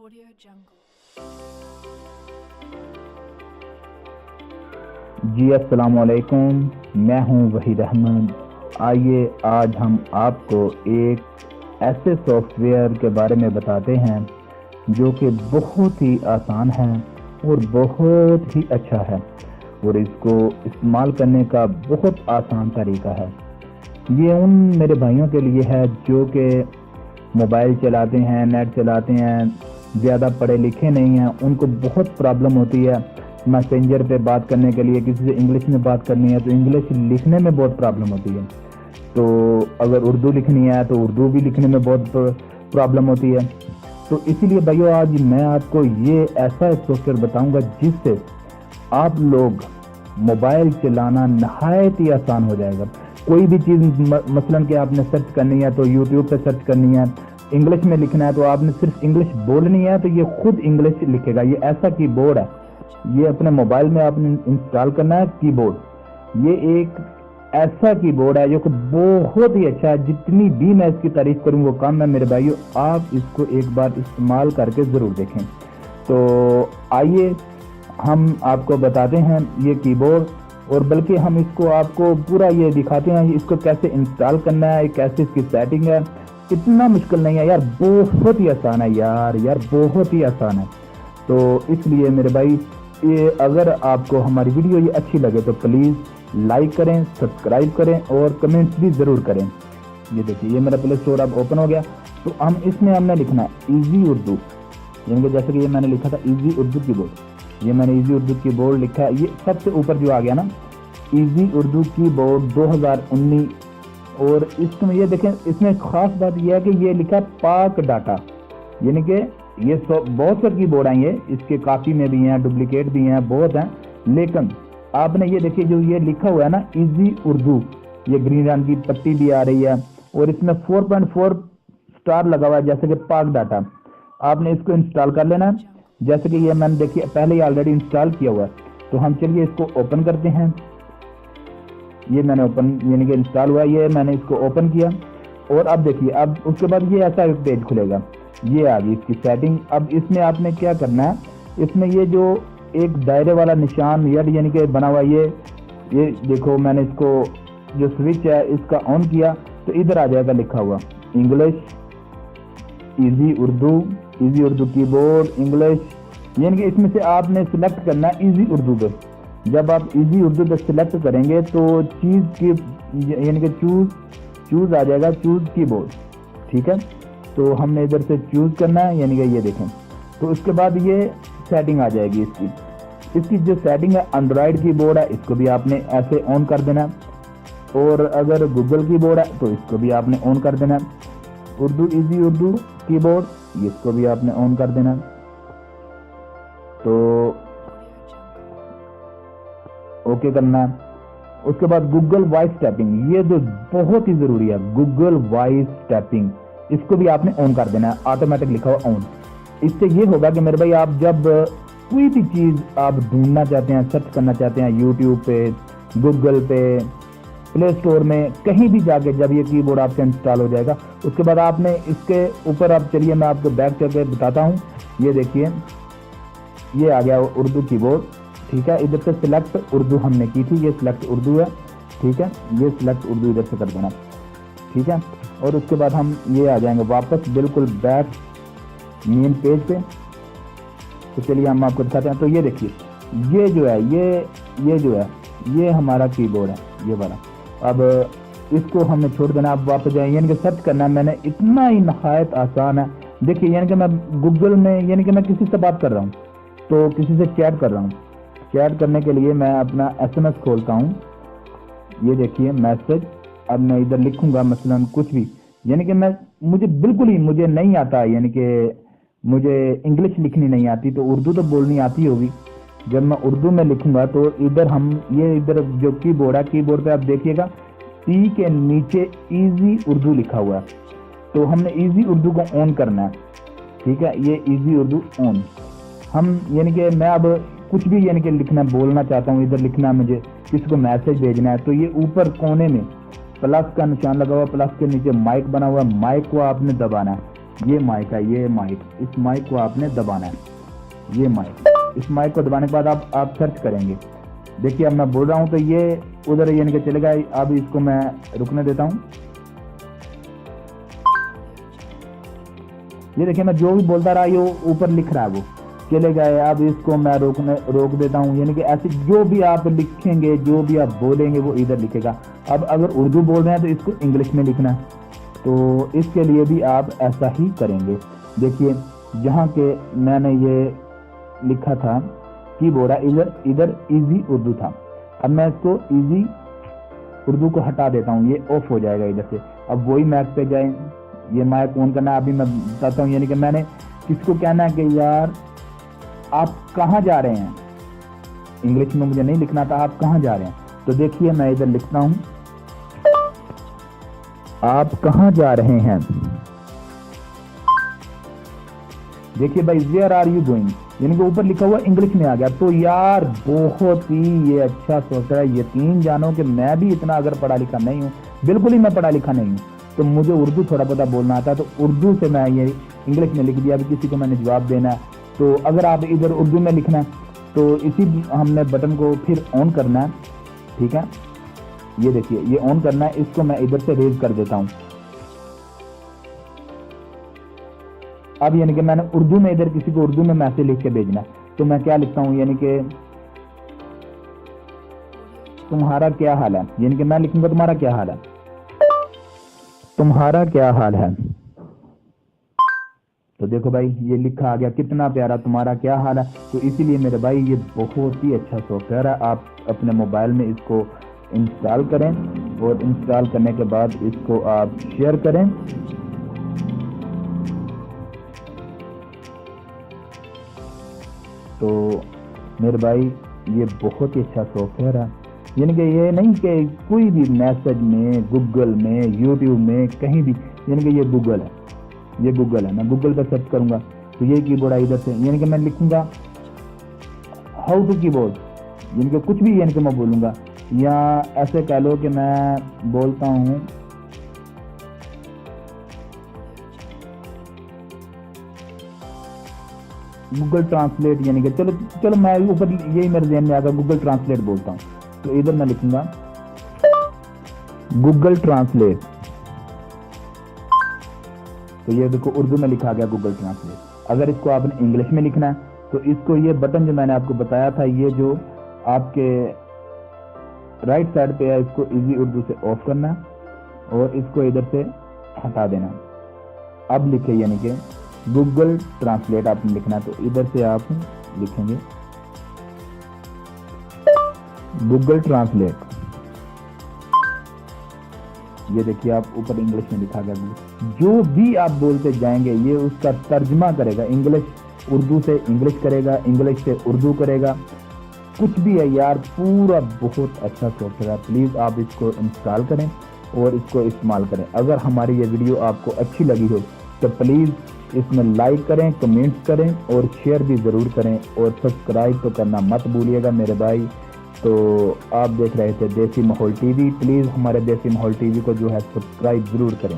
Audio Jungle. جی السلام علیکم، میں ہوں وحید احمد۔ آئیے آج ہم آپ کو ایک ایسے سافٹ ویئر کے بارے میں بتاتے ہیں جو کہ بہت ہی آسان ہے اور بہت ہی اچھا ہے، اور اس کو استعمال کرنے کا بہت آسان طریقہ ہے۔ یہ ان میرے بھائیوں کے لیے ہے جو کہ موبائل چلاتے ہیں، نیٹ چلاتے ہیں، زیادہ پڑھے لکھے نہیں ہیں، ان کو بہت پرابلم ہوتی ہے میسنجر پہ بات کرنے کے لیے، کسی سے انگلش میں بات کرنی ہے تو انگلش لکھنے میں بہت پرابلم ہوتی ہے، تو اگر اردو لکھنی ہے تو اردو بھی لکھنے میں بہت پرابلم ہوتی ہے۔ تو اسی لیے بھائیو آج میں آپ کو یہ ایسا ایک سافٹ ویئر بتاؤں گا جس سے آپ لوگ موبائل چلانا نہایت ہی آسان ہو جائے گا۔ کوئی بھی چیز مثلاً کہ آپ نے سرچ کرنی ہے تو یوٹیوب پہ سرچ کرنی ہے، انگلش میں لکھنا ہے تو آپ نے صرف انگلش بولنی ہے تو یہ خود انگلش لکھے گا۔ یہ ایسا کی بورڈ ہے، یہ اپنے موبائل میں آپ نے انسٹال کرنا ہے کی بورڈ۔ یہ ایک ایسا کی بورڈ ہے جو کہ بہت ہی اچھا ہے، جتنی بھی میں اس کی تعریف کروں وہ کم ہے میرے بھائیو۔ آپ اس کو ایک بار استعمال کر کے ضرور دیکھیں۔ تو آئیے ہم آپ کو بتاتے ہیں یہ کی بورڈ، اور بلکہ ہم اس کو آپ کو پورا یہ دکھاتے ہیں اس کو کیسے انسٹال کرنا ہے، کیسے اس کی سیٹنگ ہے۔ اتنا مشکل نہیں ہے یار، بہت ہی آسان ہے یار بہت ہی آسان ہے۔ تو اس لیے میرے بھائی یہ اگر آپ کو ہماری ویڈیو یہ اچھی لگے تو پلیز لائک کریں، سبسکرائب کریں اور کمنٹس بھی ضرور کریں۔ یہ دیکھیے یہ میرا پلے اسٹور اب اوپن ہو گیا، تو اس میں ہم نے لکھنا ہے ایزی اردو، یعنی کہ جیسے کہ یہ میں نے لکھا تھا ایزی اردو کی بورڈ، یہ میں نے ایزی اردو کی بورڈ لکھا ہے۔ یہ سب سے اوپر جو آ گیا نا ایزی اردو کی بورڈ 2019، اور اس میں یہ دیکھیں اس میں خاص بات یہ ہے کہ یہ لکھا پاک ڈاٹا، یعنی کہ یہ بہت سے کی بورڈ ہیں، یہ اس کے کاپی میں بھی ہیں، ڈپلیکیٹ بھی ہیں، بہت ہیں، لیکن آپ نے یہ دیکھیے جو یہ لکھا ہوا ہے نا ایزی اردو، یہ گرین رنگ کی پٹی بھی آ رہی ہے اور اس میں 4.4 سٹار لگا ہوا ہے جیسے کہ پاک ڈاٹا۔ آپ نے اس کو انسٹال کر لینا ہے، جیسے کہ یہ میں نے دیکھیے پہلے ہی آلریڈی انسٹال کیا ہوا ہے۔ تو ہم چلیے اس کو اوپن کرتے ہیں۔ یہ میں نے اوپن یعنی کہ انسٹال ہوا ہے، یہ میں نے اس کو اوپن کیا، اور اب دیکھیے اب اس کے بعد یہ ایسا ایک پیج کھلے گا، یہ آ گئی اس کی سیٹنگ۔ اب اس میں آپ نے کیا کرنا ہے، اس میں یہ جو ایک دائرے والا نشان یعنی کہ بنا ہوا یہ دیکھو، میں نے اس کو جو سوئچ ہے اس کا آن کیا تو ادھر آ جائے گا لکھا ہوا انگلش ایزی اردو کی بورڈ انگلش، یعنی کہ اس میں سے آپ نے سلیکٹ کرنا ہے ایزی اردو پہ۔ جب آپ ایزی اردو پہ سلیکٹ کریں گے تو چیز کی یعنی کہ چوز آ جائے گا، چوز کی بورڈ، ٹھیک ہے۔ تو ہم نے ادھر سے چوز کرنا ہے، یعنی کہ یہ دیکھیں، تو اس کے بعد یہ سیٹنگ آ جائے گی اس کی جو سیٹنگ ہے اینڈرائڈ کی بورڈ ہے اس کو بھی آپ نے ایسے آن کر دینا ہے، اور اگر گوگل کی بورڈ ہے تو اس کو بھی آپ نے آن کر دینا ہے، ایزی اردو کی بورڈ اس کو بھی آپ نے آن کر دینا ہے۔ تو اوکے کرنا ہے۔ اس کے بعد گوگل وائس ٹائپنگ، یہ جو بہت ہی ضروری ہے، گوگل وائس ٹائپنگ اس کو بھی آپ نے آن کر دینا ہے، آٹومیٹک لکھا ہوا آن۔ اس سے یہ ہوگا کہ میرے بھائی آپ جب کوئی بھی چیز آپ ڈھونڈنا چاہتے ہیں، سرچ کرنا چاہتے ہیں یوٹیوب پہ، گوگل پہ، پلے اسٹور میں، کہیں بھی جا کے جب یہ کی بورڈ آپ کا انسٹال ہو جائے گا، اس کے بعد آپ نے اس کے اوپر آپ چلیے میں آپ کو بیک چل کے بتاتا ہوں۔ یہ دیکھیے یہ آ گیا اردو کی بورڈ، ٹھیک ہے۔ ادھر سے سلیکٹ اردو ہم نے کی تھی، یہ سلیکٹ اردو ہے، ٹھیک ہے، یہ سلیکٹ اردو ادھر سے کر دینا، ٹھیک ہے۔ اور اس کے بعد ہم یہ آ جائیں گے واپس بالکل بیک مین پیج پہ۔ تو چلیے ہم آپ کو دکھاتے ہیں۔ تو یہ دیکھیے یہ جو ہے یہ جو ہے یہ ہمارا کی بورڈ ہے، یہ والا۔ اب اس کو ہم نے چھوڑ دینا، اب واپس جائیں، یعنی کہ سرچ کرنا ہے میں نے، اتنا ہی نہایت آسان ہے۔ دیکھیے یعنی کہ میں گوگل میں یعنی کہ میں کسی سے بات کر رہا ہوں تو کسی سے چیٹ کر رہا ہوں، چیٹ کرنے کے لیے میں اپنا SMS کھولتا ہوں، یہ دیکھیے میسج۔ اب میں ادھر لکھوں گا مثلاً کچھ بھی، یعنی کہ مجھے بالکل ہی مجھے نہیں آتا، یعنی کہ مجھے انگلش لکھنی نہیں آتی، تو اردو تو بولنی آتی ہوگی۔ جب میں اردو میں لکھوں گا تو ادھر جو کی بورڈ ہے، کی بورڈ پہ آپ دیکھیے گا ٹی کے نیچے ایزی اردو لکھا ہوا ہے، تو ہم نے ایزی اردو کو آن کرنا ہے، ٹھیک ہے۔ یہ ایزی اردو آن، ہم یعنی کہ میں اب کچھ بھی یعنی کہ لکھنا بولنا چاہتا ہوں، ادھر لکھنا ہے مجھے، کسی کو میسج بھیجنا ہے، تو یہ اوپر کونے میں پلس کا نشان لگا ہوا، پلس کے نیچے مائک بنا ہوا ہے، مائک کو آپ نے دبانا ہے، یہ مائک ہے، یہ مائک، اس مائک کو آپ نے دبانا ہے، یہ مائک، اس مائک کو دبانے کے بعد آپ سرچ کریں گے۔ دیکھیے اب میں بول رہا ہوں تو یہ ادھر یعنی کہ چلے گا، اب اس کو میں رکنے دیتا ہوں۔ یہ دیکھیں میں جو بھی بولتا رہا یہ اوپر لکھ رہا ہے وہ چلے گئے۔ اب اس کو میں روک دیتا ہوں، یعنی کہ ایسے جو بھی آپ لکھیں گے، جو بھی آپ بولیں گے وہ ادھر لکھے گا۔ اب اگر اردو بول رہے ہیں تو اس کو انگلش میں لکھنا ہے، تو اس کے لیے بھی آپ ایسا ہی کریں گے۔ دیکھیے جہاں کہ میں نے یہ لکھا تھا کی بورڈ ادھر ایزی اردو تھا، اب میں اس کو ایزی اردو کو ہٹا دیتا ہوں، یہ آف ہو جائے گا ادھر سے۔ اب وہی میک پہ جائیں، یہ مائک آن کرنا ہے، ابھی میں بتاتا ہوں، یعنی کہ میں نے کس کو کہنا ہے کہ یار آپ کہاں جا رہے ہیں، انگلش میں مجھے نہیں لکھنا تھا، آپ کہاں جا رہے ہیں۔ تو دیکھیے میں ادھر لکھتا ہوں آپ کہاں جا رہے ہیں۔ دیکھیے بھائی ویئر آر یو گوئنگ، یعنی کہ اوپر لکھا ہوا انگلش میں آ گیا۔ تو یار بہت ہی یہ اچھا سافٹ ویئر ہے، یقین جانو کہ میں بھی اتنا اگر پڑھا لکھا نہیں ہوں، بالکل ہی میں پڑھا لکھا نہیں ہوں، تو مجھے اردو تھوڑا بہت بولنا آتا ہے، تو اردو سے میں یہ انگلش میں لکھ دیا، ابھی کسی کو میں نے جواب دینا ہے تو اگر آپ ادھر اردو میں لکھنا ہے تو اسی ہم نے بٹن کو پھر آن کرنا ہے، ٹھیک ہے۔ یہ دیکھیے یہ آن کرنا ہے، اس کو میں ادھر سے ریز کر دیتا ہوں۔ اب یعنی کہ میں نے اردو میں ادھر کسی کو اردو میں میسج لکھ کے بھیجنا ہے، تو میں کیا لکھتا ہوں، یعنی کہ تمہارا کیا حال ہے، یعنی کہ میں لکھوں گا تمہارا کیا حال ہے، تمہارا کیا حال ہے۔ تو دیکھو بھائی یہ لکھا آ گیا، کتنا پیارا تمہارا کیا حال ہے۔ تو اسی لیے میرے بھائی یہ بہت ہی اچھا سافٹ ویئر ہے، آپ اپنے موبائل میں اس کو انسٹال کریں اور انسٹال کرنے کے بعد اس کو آپ شیئر کریں۔ تو میرے بھائی یہ بہت ہی اچھا سافٹ ویئر ہے، یعنی کہ یہ نہیں کہ کوئی بھی میسج میں، گوگل میں، یوٹیوب میں، کہیں بھی، یعنی کہ یہ گوگل ہے، یہ گوگل ہے، میں گوگل پہ سرچ کروں گا تو یہ کی بورڈ ہے ادھر سے، یعنی کہ میں لکھوں گا ہاؤ ٹو کی بورڈ، یعنی کہ کچھ بھی یعنی کہ میں بولوں گا، یا ایسے کہہ لو کہ میں بولتا ہوں گوگل ٹرانسلیٹ، یعنی کہ چلو میں اوپر یہی میرے ذہن میں آ گیا گوگل ٹرانسلیٹ بولتا ہوں، تو ادھر میں لکھوں گا گوگل ٹرانسلیٹ، تو یہ دیکھو اردو میں لکھا گیا گوگل ٹرانسلیٹ۔ اگر اس کو آپ نے انگلش میں لکھنا ہے تو اس کو یہ بٹن جو میں نے آپ کو بتایا تھا، یہ جو آپ کے رائٹ سائڈ پہ ہے، اس کو ایزی اردو سے آف کرنا ہے اور اس کو ادھر سے ہٹا دینا۔ اب لکھے یعنی کہ گوگل ٹرانسلیٹ آپ نے لکھنا ہے، تو ادھر سے آپ لکھیں گے گوگل ٹرانسلیٹ۔ یہ دیکھیے آپ اوپر انگلش میں لکھا گیا، جو بھی آپ بولتے جائیں گے یہ اس کا ترجمہ کرے گا، انگلش اردو سے انگلش کرے گا، انگلش سے اردو کرے گا، کچھ بھی ہے یار، پورا بہت اچھا سافٹ ویئر ہے۔ پلیز آپ اس کو انسٹال کریں اور اس کو استعمال کریں۔ اگر ہماری یہ ویڈیو آپ کو اچھی لگی ہو تو پلیز اس میں لائک کریں، کمنٹس کریں اور شیئر بھی ضرور کریں، اور سبسکرائب تو کرنا مت بھولیے گا میرے بھائی۔ تو آپ دیکھ رہے تھے دیسی ماحول ٹی وی، پلیز ہمارے دیسی ماحول ٹی وی کو جو ہے سبسکرائب ضرور کریں۔